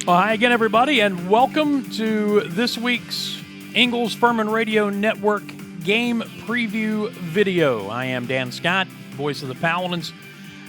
Well, hi again, everybody, and welcome to this week's Ingles Furman Radio Network game preview video. I am Dan Scott, voice of the Paladins.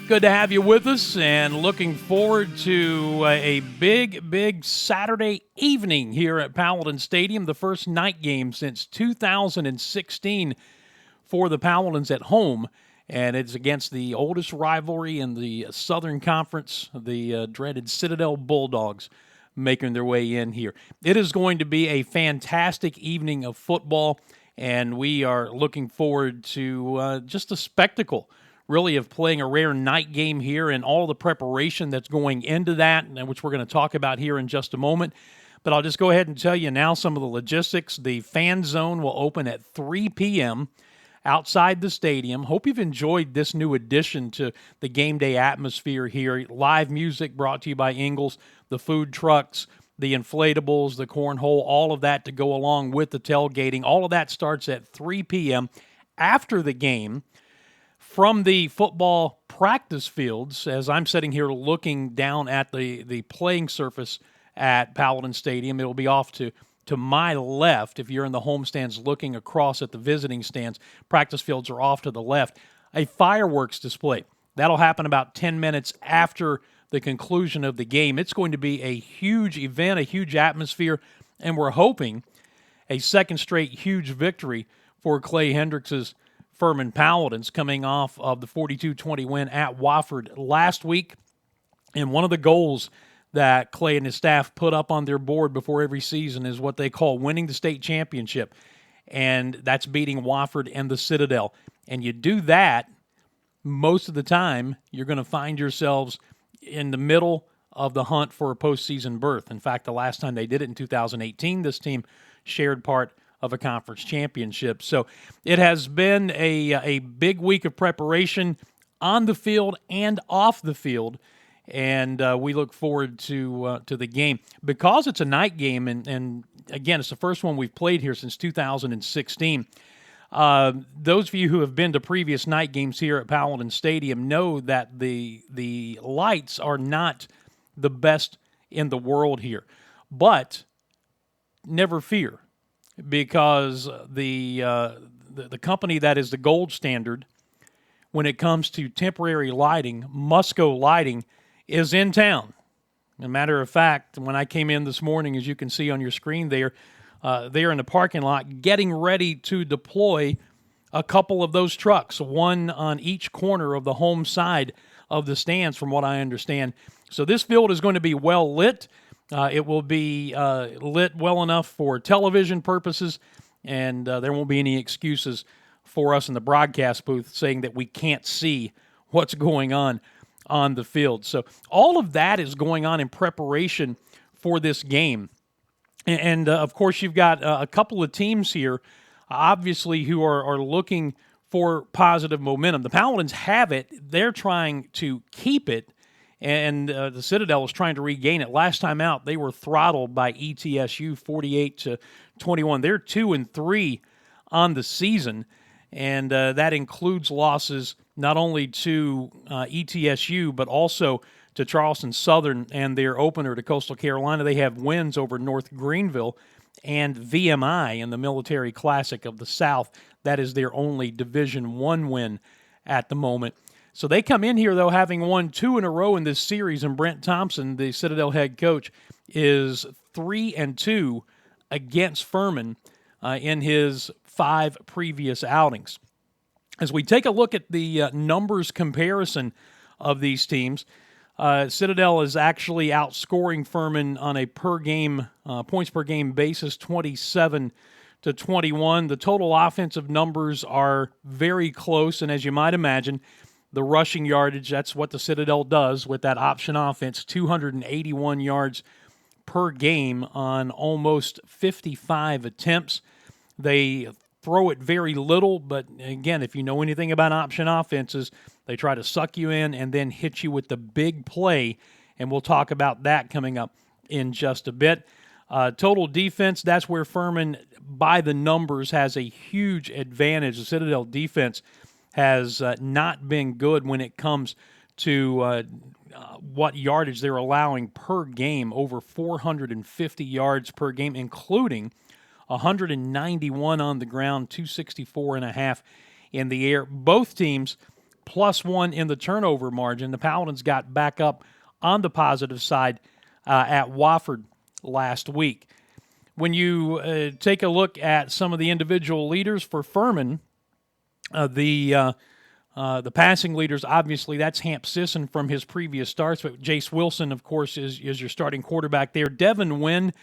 Good to have you with us, and looking forward to a big Saturday evening here at Paladin Stadium, the first night game since 2016 for the Paladins at home. And it's against the oldest rivalry in the Southern Conference, the dreaded Citadel Bulldogs, making their way in here. It is going to be a fantastic evening of football, and we are looking forward to just a spectacle, really, of playing a rare night game here and all the preparation that's going into that, and which we're going to talk about here in just a moment. But I'll just go ahead and tell you now some of the logistics. The fan zone will open at 3 p.m., outside the stadium. Hope you've enjoyed this new addition to the game day atmosphere here. Live music brought to you by Ingles, the food trucks, the inflatables, the cornhole, all of that to go along with the tailgating. All of that starts at 3 p.m. After the game, from the football practice fields, as I'm sitting here looking down at the playing surface at Paladin Stadium, it'll be off to my left. If you're in the home stands looking across at the visiting stands, practice fields are off to the left. A fireworks display. That'll happen about 10 minutes after the conclusion of the game. It's going to be a huge event, a huge atmosphere, and we're hoping a second straight huge victory for Clay Hendricks' Furman Paladins, coming off of the 42-20 win at Wofford last week. And one of the goals that Clay and his staff put up on their board before every season is what they call winning the state championship, and that's beating Wofford and the Citadel. And you do that, most of the time, you're going to find yourselves in the middle of the hunt for a postseason berth. In fact, the last time they did it in 2018, this team shared part of a conference championship. So it has been a big week of preparation on the field and off the field. And we look forward to the game. Because it's a night game, and again, it's the first one we've played here since 2016. Those of you who have been to previous night games here at Paladin Stadium know that the lights are not the best in the world here. But never fear, because the company that is the gold standard when it comes to temporary lighting, Musco Lighting, is in town. As a matter of fact, when I came in this morning, as you can see on your screen there, they're in the parking lot getting ready to deploy a couple of those trucks, one on each corner of the home side of the stands, from what I understand. So this field is going to be well lit. It will be lit well enough for television purposes, and there won't be any excuses for us in the broadcast booth saying that we can't see what's going on the field. So all of that is going on in preparation for this game. And of course, you've got a couple of teams here, obviously, who are looking for positive momentum. The Paladins have it. They're trying to keep it, and the Citadel is trying to regain it. Last time out, they were throttled by ETSU 48-21. They're 2-3 on the season, and that includes losses not only to ETSU, but also to Charleston Southern and their opener to Coastal Carolina. They have wins over North Greenville and VMI in the Military Classic of the South. That is their only Division I win at the moment. So they come in here, though, having won 2 in a row in this series, and Brent Thompson, the Citadel head coach, is 3-2 against Furman in his 5 previous outings. As we take a look at the numbers comparison of these teams, Citadel is actually outscoring Furman on a per-game, points per game basis, 27-21. The total offensive numbers are very close, and as you might imagine, the rushing yardage, that's what the Citadel does with that option offense, 281 yards per game on almost 55 attempts. They throw it very little, but again, if you know anything about option offenses, they try to suck you in and then hit you with the big play, and we'll talk about that coming up in just a bit. Total defense, that's where Furman, by the numbers, has a huge advantage. The Citadel defense has not been good when it comes to what yardage they're allowing per game, over 450 yards per game, including 191 on the ground, 264.5 in the air. Both teams +1 in the turnover margin. The Paladins got back up on the positive side at Wofford last week. When you take a look at some of the individual leaders for Furman, the passing leaders, obviously, that's Hamp Sisson from his previous starts, but Jace Wilson, of course, is your starting quarterback there. Devin Wynn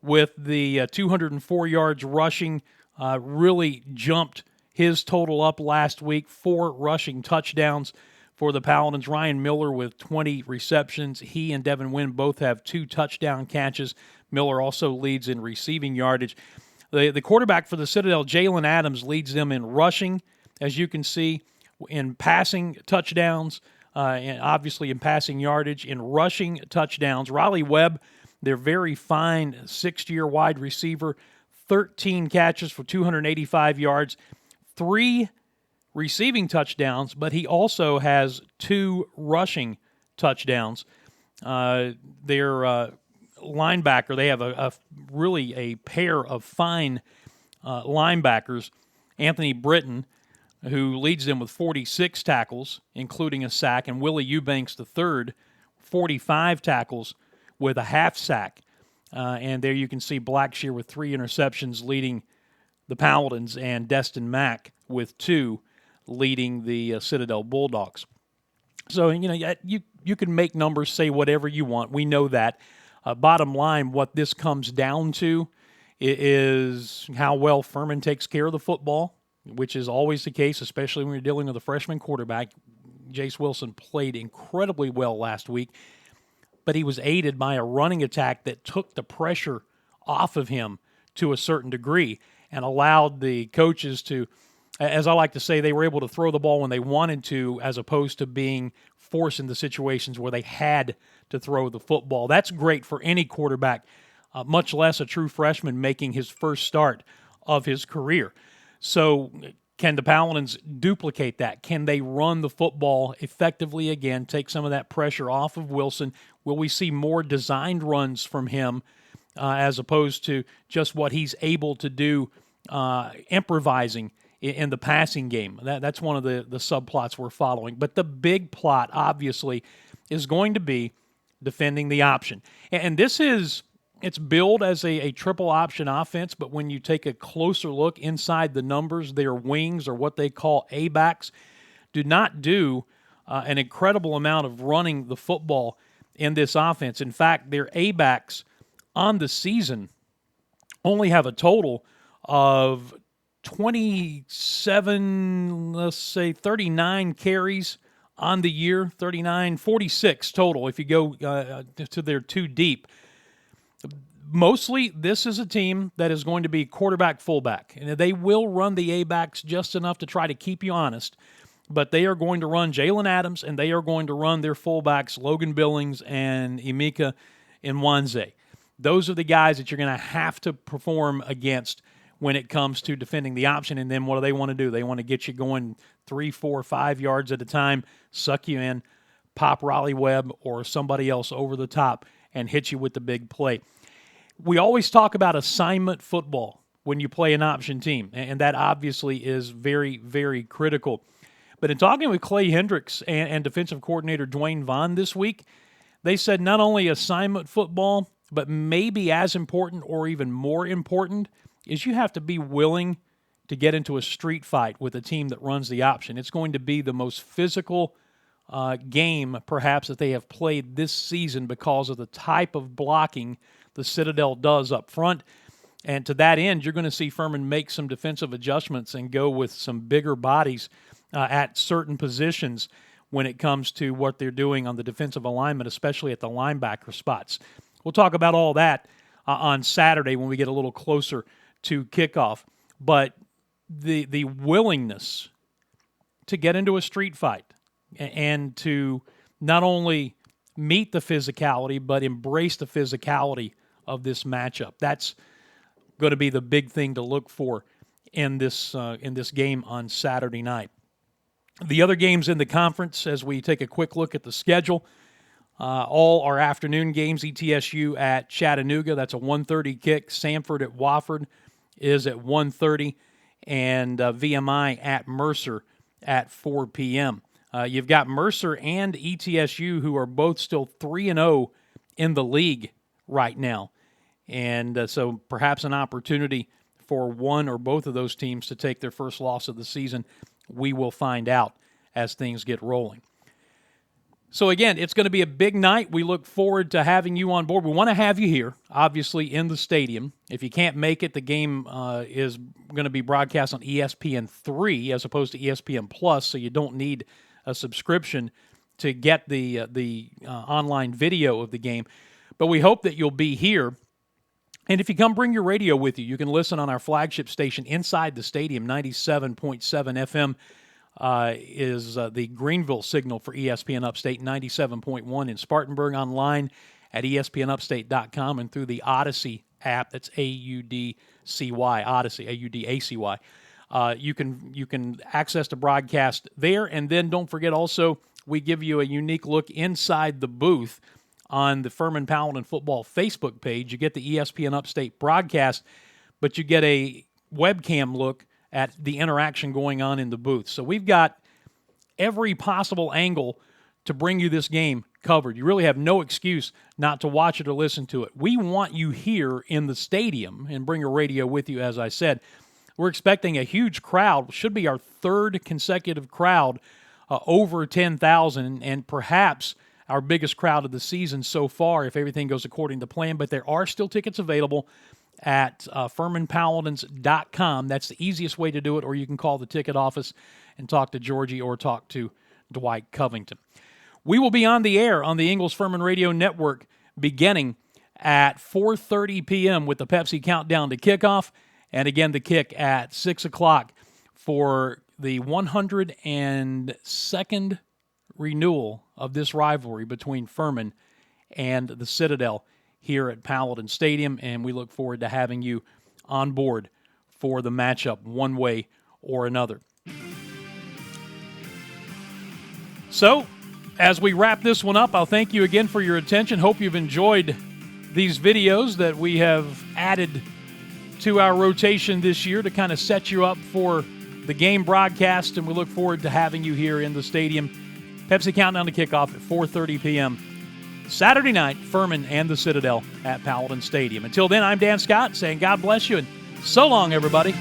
with the 204 yards rushing really jumped his total up last week, 4 rushing touchdowns for the Paladins. Ryan Miller with 20 receptions. He and Devin Wynn both have 2 touchdown catches. Miller also leads in receiving yardage. The quarterback for the Citadel, Jalen Adams, leads them in rushing, as you can see, in passing touchdowns, and obviously in passing yardage, in rushing touchdowns. Riley Webb, their very fine 6-year wide receiver, 13 catches for 285 yards, 3 receiving touchdowns, but he also has 2 rushing touchdowns. Their linebacker, they have really a pair of fine linebackers. Anthony Britton, who leads them with 46 tackles, including a sack, and Willie Eubanks III, 45 tackles with a half sack. And there you can see Blackshear with 3 interceptions leading the Paladins, and Destin Mack with 2 leading the Citadel Bulldogs. So, you can make numbers say whatever you want. We know that. Bottom line, what this comes down to is how well Furman takes care of the football, which is always the case, especially when you're dealing with a freshman quarterback. Jace Wilson played incredibly well last week, but he was aided by a running attack that took the pressure off of him to a certain degree and allowed the coaches to, as I like to say, they were able to throw the ball when they wanted to, as opposed to being forced into situations where they had to throw the football. That's great for any quarterback, much less a true freshman making his first start of his career. So can the Paladins duplicate that? Can they run the football effectively again, take some of that pressure off of Wilson? Will we see more designed runs from him as opposed to just what he's able to do improvising in the passing game? That's one of the subplots we're following. But the big plot, obviously, is going to be defending the option. And this is... It's billed as a triple option offense, but when you take a closer look inside the numbers, their wings, or what they call A-backs, do not do an incredible amount of running the football in this offense. In fact, their A-backs on the season only have a total of 39 carries on the year, 46 total if you go to their 2 deep. Mostly, this is a team that is going to be quarterback-fullback. And they will run the A-backs just enough to try to keep you honest. But they are going to run Jalen Adams, and they are going to run their fullbacks, Logan Billings and Emeka Nwanze. Those are the guys that you're going to have to perform against when it comes to defending the option. And then what do they want to do? They want to get you going 3, 4, 5 yards at a time, suck you in, pop Riley Webb or somebody else over the top, and hit you with the big play. We always talk about assignment football when you play an option team, and that obviously is very, very critical. But in talking with Clay Hendricks and defensive coordinator Dwayne Vaughn this week, they said not only assignment football, but maybe as important or even more important is you have to be willing to get into a street fight with a team that runs the option. It's going to be the most physical game, perhaps, that they have played this season because of the type of blocking the Citadel does up front. And to that end, you're going to see Furman make some defensive adjustments and go with some bigger bodies at certain positions when it comes to what they're doing on the defensive alignment, especially at the linebacker spots. We'll talk about all that on Saturday when we get a little closer to kickoff. But the willingness to get into a street fight and to not only meet the physicality, but embrace the physicality of this matchup. That's going to be the big thing to look for in this game on Saturday night. The other games in the conference, as we take a quick look at the schedule, All our afternoon games, ETSU at Chattanooga, that's a 1:30 kick. Samford at Wofford is at 1:30, and VMI at Mercer at 4 p.m. You've got Mercer and ETSU, who are both still 3-0 in the league right now, and so perhaps an opportunity for one or both of those teams to take their first loss of the season. We will find out as things get rolling. So again, it's going to be a big night. We look forward to having you on board. We want to have you here, obviously, in the stadium. If you can't make it, the game is going to be broadcast on ESPN3 as opposed to ESPN Plus, so you don't need a subscription to get the online video of the game. But we hope that you'll be here. And if you come, bring your radio with you. You can listen on our flagship station inside the stadium, 97.7 FM. Is the Greenville signal for ESPN Upstate, 97.1 in Spartanburg, online at espnupstate.com and through the Odyssey app. That's A-U-D-C-Y, Odyssey, A-U-D-A-C-Y. You can access the broadcast there, and then don't forget also we give you a unique look inside the booth on the Furman Paladin Football Facebook page. You get the ESPN Upstate broadcast, but you get a webcam look at the interaction going on in the booth. So we've got every possible angle to bring you this game covered. You really have no excuse not to watch it or listen to it. We want you here in the stadium, and bring a radio with you, as I said. We're expecting a huge crowd. Should be our third consecutive crowd over 10,000, and perhaps our biggest crowd of the season so far if everything goes according to plan. But there are still tickets available at FurmanPaladins.com. That's the easiest way to do it, or you can call the ticket office and talk to Georgie or talk to Dwight Covington. We will be on the air on the Ingles Furman Radio Network beginning at 4:30 p.m. with the Pepsi Countdown to kickoff, and again the kick at 6 o'clock for the 102nd renewal of this rivalry between Furman and the Citadel here at Paladin Stadium, and we look forward to having you on board for the matchup one way or another. So, as we wrap this one up, I'll thank you again for your attention. Hope you've enjoyed these videos that we have added to our rotation this year to kind of set you up for the game broadcast, and we look forward to having you here in the stadium. Pepsi Countdown to kickoff at 4:30 p.m. Saturday night, Furman and the Citadel at Paladin Stadium. Until then, I'm Dan Scott saying God bless you, and so long, everybody.